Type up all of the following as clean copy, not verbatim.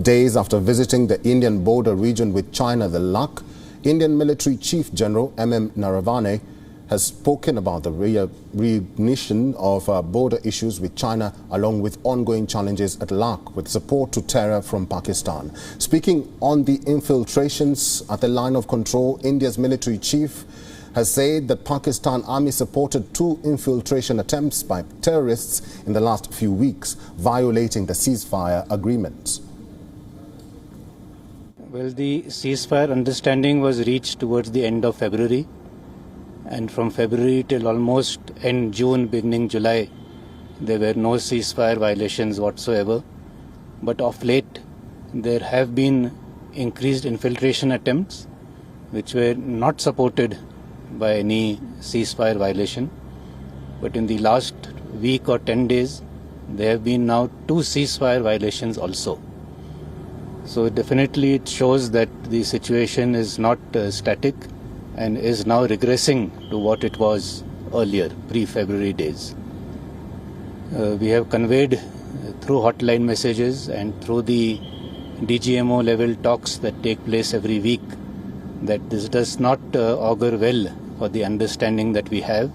Days after visiting the Indian border region with China, the LAC, Indian Military Chief General M.M. Naravane has spoken about the reignition of border issues with China along with ongoing challenges at LAC with support to terror from Pakistan. Speaking on the infiltrations at the line of control, India's military chief has said that Pakistan Army supported 2 infiltration attempts by terrorists in the last few weeks, violating the ceasefire agreements. Well, the ceasefire understanding was reached towards the end of February. And from February till almost end June, beginning July, there were no ceasefire violations whatsoever. But of late, there have been increased infiltration attempts which were not supported by any ceasefire violation. But in the last week or 10 days, there have been now 2 ceasefire violations also. So definitely it shows that the situation is not static and is now regressing to what it was earlier, pre-February days. We have conveyed through hotline messages and through the DGMO level talks that take place every week that this does not augur well for the understanding that we have,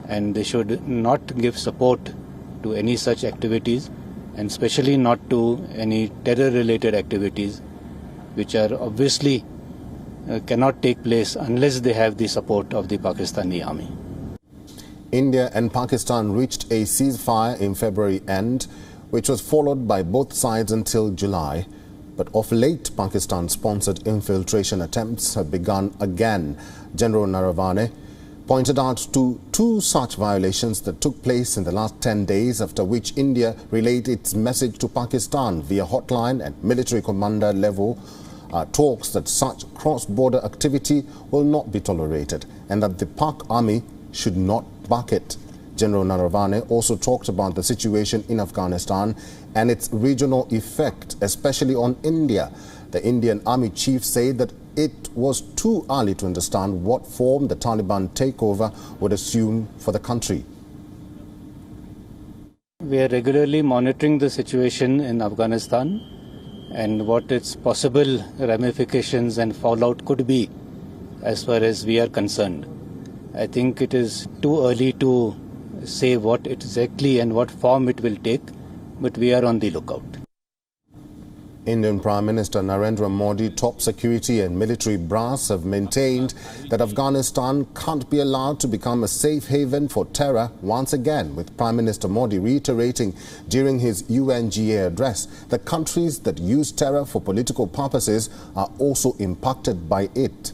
and they should not give support to any such activities, and especially not to any terror-related activities which are obviously cannot take place unless they have the support of the Pakistani army. India and Pakistan reached a ceasefire in February end, which was followed by both sides until July. But of late, Pakistan-sponsored infiltration attempts have begun again. General Naravane pointed out to 2 such violations that took place in the last 10 days, after which India relayed its message to Pakistan via hotline and military commander level talks that such cross-border activity will not be tolerated and that the Pak army should not back it. General Naravane also talked about the situation in Afghanistan and its regional effect, especially on India. The Indian Army chief said that it was too early to understand what form the Taliban takeover would assume for the country. We are regularly monitoring the situation in Afghanistan and what its possible ramifications and fallout could be as far as we are concerned. I think it is too early to say what exactly and what form it will take, but we are on the lookout. Indian Prime Minister Narendra Modi, top security and military brass have maintained that Afghanistan can't be allowed to become a safe haven for terror once again, with Prime Minister Modi reiterating during his UNGA address that countries that use terror for political purposes are also impacted by it.